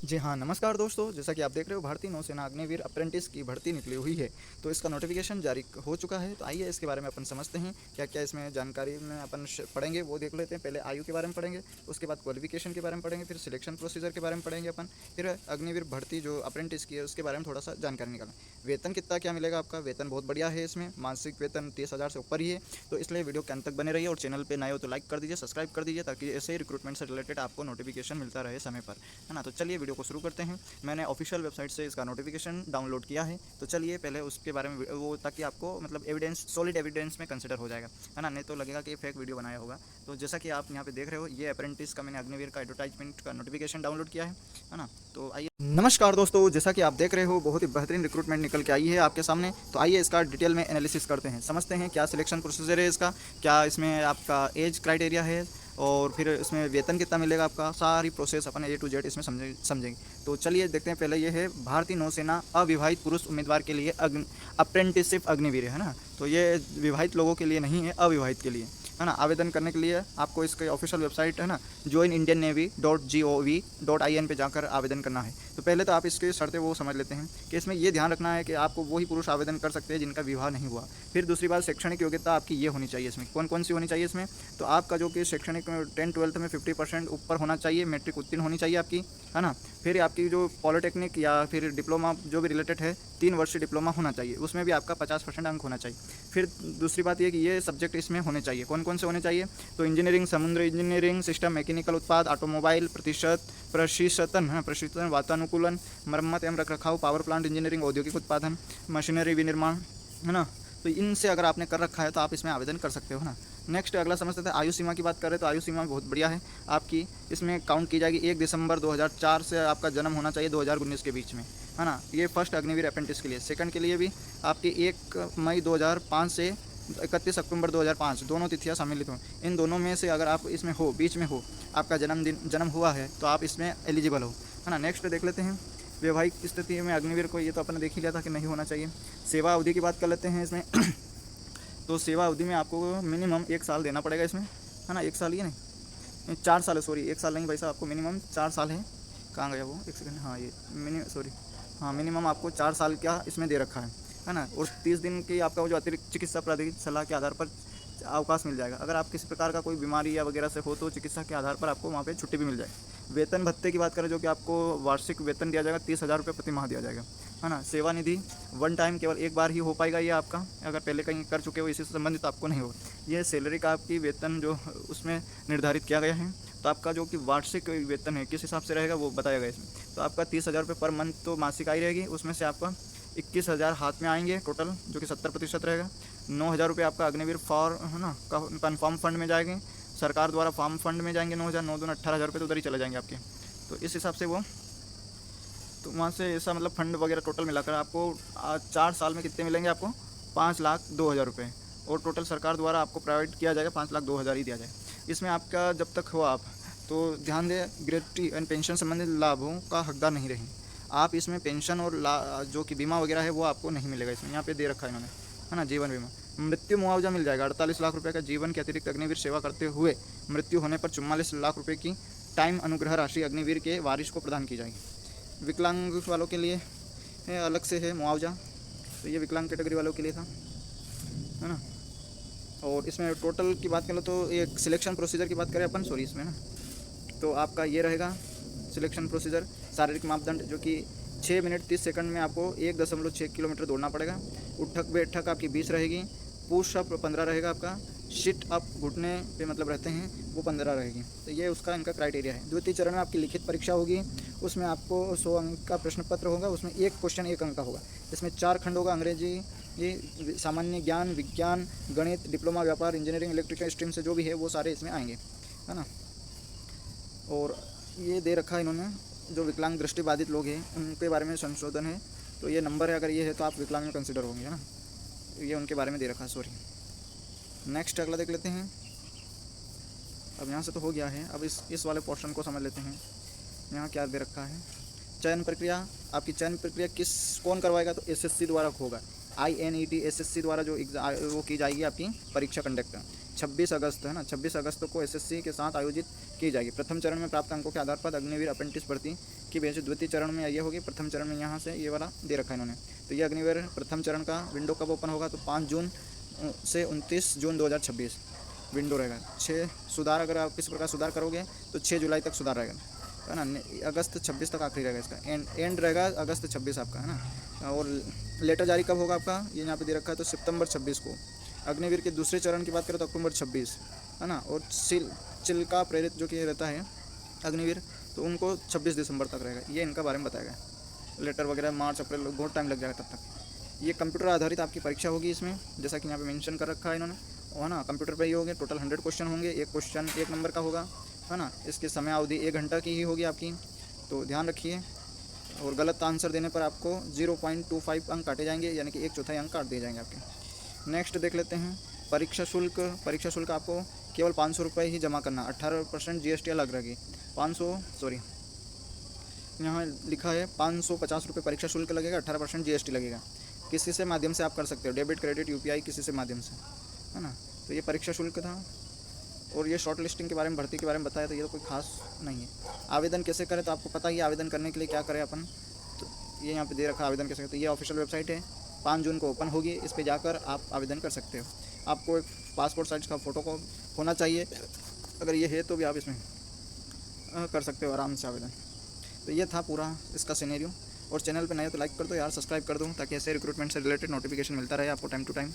जी हाँ, नमस्कार दोस्तों। जैसा कि आप देख रहे हो भारतीय नौसेना अग्निवीर अप्रेंटिस की भर्ती निकली हुई है। तो इसका नोटिफिकेशन जारी हो चुका है। तो आइए इसके बारे में अपन समझते हैं क्या-क्या इसमें जानकारी में अपन पढ़ेंगे वो देख लेते हैं। पहले आयु के बारे में पढ़ेंगे, उसके बाद क्वालिफिकेशन के बारे में पढ़ेंगे, फिर सिलेक्शन प्रोसीजर के बारे में पढ़ेंगे अपन, फिर अग्निवीर भर्ती जो अप्रेंटिस की है उसके बारे में थोड़ा सा जानकारी निकालें। वेतन कितना क्या मिलेगा आपका? वेतन बहुत बढ़िया है इसमें, मासिक वेतन 30,000 से ऊपर ही है। तो इसलिए वीडियो के अंत तक बने रहिए और चैनल पर नए हो तो लाइक कर दीजिए, सब्सक्राइब कर दीजिए ताकि ऐसे ही रिक्रूटमेंट से रिलेटेड आपको नोटिफिकेशन मिलता रहे समय पर, है ना। तो चलिए वीडियो को शुरू करते हैं। मैंने ऑफिशियल वेबसाइट से इसका नोटिफिकेशन डाउनलोड किया है। तो चलिए पहले उसके बारे में वो, ताकि आपको मतलब एविडेंस, सॉलिड एविडेंस में कंसिडर हो जाएगा, है ना। नहीं तो लगेगा कि फेक वीडियो बनाया होगा। तो जैसा कि आप यहाँ पे देख रहे हो, ये अप्रेंटिस का मैंने अग्निवीर का एडवर्टाइजमेंट का नोटिफिकेशन डाउनलोड किया है ना। तो आइए, नमस्कार दोस्तों, जैसा कि आप देख रहे हो बहुत ही बेहतरीन रिक्रूटमेंट निकल के आई है आपके सामने। तो आइए इसका डिटेल में एनालिसिस करते हैं, समझते हैं क्या सिलेक्शन प्रोसीजर है इसका, क्या इसमें आपका एज क्राइटेरिया है, और फिर इसमें वेतन कितना मिलेगा आपका, सारी process upon A to Z इसमें समझेंगे। तो चलिए देखते हैं। पहले ये है भारतीय नौसेना अविवाहित पुरुष उम्मीदवार के लिए अप्रेंटिसशिप अग्निवीर, है ना। तो ये विवाहित लोगों के लिए नहीं है, अविवाहित के लिए, है ना। आवेदन करने के लिए आपको इसके ऑफिशियल वेबसाइट, है ना, joinindiannavy.gov.in पे जाकर आवेदन करना है। तो पहले तो आप इसकी शर्तें वो समझ लेते हैं कि इसमें ये ध्यान रखना है कि आपको वही पुरुष आवेदन कर सकते हैं जिनका विवाह नहीं हुआ। फिर दूसरी बात, शैक्षणिक योग्यता आपकी ये होनी चाहिए। इसमें कौन कौन सी होनी चाहिए इसमें? तो आपका जो कि शैक्षणिक 10-12 में 50% ऊपर होना चाहिए, मैट्रिक उत्तीर्ण होनी चाहिए आपकी, है ना। फिर आपकी जो पॉलिटेक्निक या फिर डिप्लोमा जो भी रिलेटेड है, 3 वर्षीय डिप्लोमा होना चाहिए, उसमें भी आपका 50% अंक होना चाहिए। फिर दूसरी बात ये कि ये सब्जेक्ट इसमें होने चाहिए। कौन कौन से होने चाहिए? तो इंजीनियरिंग, समुद्र इंजीनियरिंग, सिस्टम, मैकेनिकल उत्पाद, ऑटोमोबाइल, प्रशिक्षण, वातानुकूलन, मरम्मत एवं रखरखाव, पावर प्लांट इंजीनियरिंग, औद्योगिक उत्पादन, मशीनरी विनिर्माण, है ना। तो इनसे अगर आपने कर रखा है तो आप इसमें आवेदन कर सकते हो, है ना। नेक्स्ट अगला समझते थे, आयु सीमा की बात करें तो आयु सीमा बहुत बढ़िया है आपकी। इसमें काउंट की जाएगी 1 दिसंबर 2004 से आपका जन्म होना चाहिए 2019 के बीच में, है ना। ये फर्स्ट अग्निवीर अप्रेंटिस के लिए। सेकंड के लिए भी आपकी 1 मई 2005 से 31 अक्टूबर 2005 दोनों तिथियां सम्मिलित हों। इन दोनों में से अगर आप इसमें हो, बीच में हो, आपका जन्म हुआ है तो आप इसमें एलिजिबल हो, है ना। नेक्स्ट देख लेते हैं, वैवाहिक स्थिति में अग्निवीर को, ये तो अपने देख ही लिया था कि नहीं होना चाहिए। सेवा अवधि की बात कर लेते हैं इसमें। तो सेवा अवधि में आपको मिनिमम 1 साल देना पड़ेगा इसमें, है ना। 1 साल, ये नहीं 4 साल है, सॉरी 1 साल नहीं भाई साहब, आपको मिनिमम 4 साल है। कहाँ गया वो, एक सेकंड, हाँ ये मिनिमम आपको 4 साल का इसमें दे रखा है ना। और 30 दिन की आपका वो जो अतिरिक्त चिकित्सा प्राधिकृत सलाह के आधार पर अवकाश मिल जाएगा। अगर आप किसी प्रकार का कोई बीमारी या वगैरह से हो तो चिकित्सा के आधार पर आपको वहाँ पे छुट्टी भी मिल जाएगी। वेतन भत्ते की बात करें, जो कि आपको वार्षिक वेतन दिया जाएगा, 30,000 रुपये प्रति माह दिया जाएगा, है ना। सेवा निधि 1 टाइम, केवल एक बार ही हो पाएगा ये आपका। अगर पहले कहीं कर चुके हो इसी से संबंधित तो आपको नहीं होगा। ये सैलरी का आपकी वेतन जो उसमें निर्धारित किया गया है। तो आपका जो कि वार्षिक वेतन है किस हिसाब से रहेगा वो बताया गया इसमें। तो आपका 30,000 रुपये पर मंथ तो मासिक आय रहेगी, उसमें से आपका 21,000 हाथ में आएंगे टोटल, जो कि 70% रहेगा। 9,000 रुपये आपका अग्निवीर फॉर, है ना, कन्फर्म फंड में जाएंगे, सरकार द्वारा फार्म फंड में जाएंगे। 9,000, 9 दूनी 18,000 रुपये तो उधर ही चले जाएंगे आपके। तो इस हिसाब से वो, तो वहाँ से ऐसा मतलब फंड वगैरह टोटल मिलाकर आपको 4 साल में कितने मिलेंगे आपको? 5,02,000 रुपये। और टोटल सरकार द्वारा आपको प्रोवाइड किया जाएगा 5,02,000 ही दिया जाएगा। इसमें आपका जब तक हो आप, तो ध्यान दें, ग्रेट्युटी एंड पेंशन संबंधित लाभों का हकदार नहीं रहेंगे आप। इसमें पेंशन और जो कि बीमा वगैरह है वो आपको नहीं मिलेगा इसमें, यहाँ पे दे रखा है इन्होंने, है ना। जीवन बीमा, मृत्यु मुआवजा मिल जाएगा 48 लाख रुपये का। जीवन के अतिरिक्त अग्निवीर सेवा करते हुए मृत्यु होने पर 44 लाख रुपये की टाइम अनुग्रह राशि अग्निवीर के वारिस को प्रदान की जाएगी। विकलांग वालों के लिए अलग से है मुआवजा, तो ये विकलांग कैटेगरी वालों के लिए था, है ना। और इसमें टोटल की बात करें तो एक सिलेक्शन प्रोसीजर की बात करें अपन, सॉरी इसमें ना, तो आपका ये रहेगा सिलेक्शन प्रोसीजर। शारीरिक मापदंड, जो कि 6 मिनट 30 सेकंड में आपको 1.6 किलोमीटर दौड़ना पड़ेगा। उठक बैठक आपकी 20 रहेगी। पुशअप 15 रहेगा आपका। सिट अप, घुटने पे मतलब रहते हैं, वो 15 रहेगी। तो ये उसका इनका क्राइटेरिया है। द्वितीय चरण में आपकी लिखित परीक्षा होगी, उसमें आपको 100 अंक का प्रश्न पत्र होगा। उसमें एक क्वेश्चन 1 अंक का होगा। इसमें 4 खंड होगा, अंग्रेजी, ये सामान्य ज्ञान, विज्ञान, गणित, डिप्लोमा, व्यापार, इंजीनियरिंग, इलेक्ट्रिकल स्ट्रीम से जो भी है वो सारे इसमें आएंगे, है ना। और ये दे रखा है इन्होंने, जो विकलांग दृष्टिबाधित लोग हैं उनके बारे में संशोधन है। तो ये नंबर है, अगर ये है तो आप विकलांग में कंसिडर होंगे, है ना। ये उनके बारे में दे रखा है, सॉरी। नेक्स्ट अगला देख लेते हैं। अब यहाँ से तो हो गया है, अब इस वाले पोर्शन को समझ लेते हैं। यहाँ क्या दे रखा है, चयन प्रक्रिया। आपकी चयन प्रक्रिया कौन करवाएगा? तो SSC द्वारा होगा। INET SSC द्वारा जो वो की जाएगी आपकी परीक्षा कंडक्ट 26 अगस्त, है ना। 26 अगस्त को SSC के साथ आयोजित की जाएगी। प्रथम चरण में प्राप्त अंकों के आधार पर अग्निवीर अप्रेंटिस भर्ती की बेच द्वितीय चरण में ये होगी, प्रथम चरण में यहाँ से ये वाला दे रखा है इन्होंने। तो ये अग्निवीर प्रथम चरण का विंडो कब ओपन होगा, तो 5 जून से 29 जून 2026 विंडो रहेगा। 6 सुधार, अगर आप किसी प्रकार सुधार करोगे तो 6 जुलाई तक सुधार रहेगा, है ना। अगस्त 26 तक आखिरी रहेगा इसका, एंड रहेगा अगस्त 26 आपका, है ना। और लेटर जारी कब होगा आपका, ये यहाँ पे दे रखा है, तो सितंबर 26 को। अग्निवीर के दूसरे चरण की बात करें तो अक्टूबर 26, है ना। और चिल्का प्रेरित जो कि रहता है अग्निवीर, तो उनको 26 दिसंबर तक रहेगा। ये इनका बारे में बताया गया। लेटर वगैरह मार्च अप्रैल बहुत टाइम लग जाएगा तब तक। ये कंप्यूटर आधारित आपकी परीक्षा होगी इसमें, जैसा कि यहाँ पे मेंशन कर रखा है इन्होंने, है ना। कंप्यूटर पे ही होंगे, टोटल 100 क्वेश्चन होंगे, एक क्वेश्चन 1 नंबर का होगा, है ना। इसकी समय अवधि 1 घंटा की ही होगी आपकी, तो ध्यान रखिए। और गलत आंसर देने पर आपको 0.25 अंक काटे जाएंगे, यानी कि 1/4 अंक काट दिए जाएंगे आपके। नेक्स्ट देख लेते हैं परीक्षा शुल्क। परीक्षा शुल्क आपको केवल 500 रुपये ही जमा करना, 18% GST अलग रहेगी। 500 सॉरी यहाँ लिखा है 550 रुपये परीक्षा शुल्क लगेगा, 18% GST लगेगा। किसी से माध्यम से आप कर सकते हो, डेबिट क्रेडिट UPI किसी से माध्यम से, है ना। तो ये परीक्षा शुल्क था। और ये शॉर्ट लिस्टिंग के बारे में, भर्ती के बारे में बताया, तो ये तो कोई खास नहीं है। आवेदन कैसे करें, तो आपको पता ही आवेदन करने के लिए क्या करें अपन, तो ये यहाँ पे दे रखा आवेदन कैसे। तो ये ऑफिशियल वेबसाइट है, 5 जून को ओपन होगी, इस पर जाकर आप आवेदन कर सकते हो। आपको एक पासपोर्ट साइज का फ़ोटो को होना चाहिए, अगर ये है तो भी आप इसमें कर सकते हो आराम से आवेदन। तो ये था पूरा इसका सिनेरियो। और चैनल पे नए तो लाइक कर दो यार, सब्सक्राइब कर दो, ताकि ऐसे रिक्रूटमेंट से रिलेटेड नोटिफिकेशन मिलता रहे आपको टाइम टू टाइम।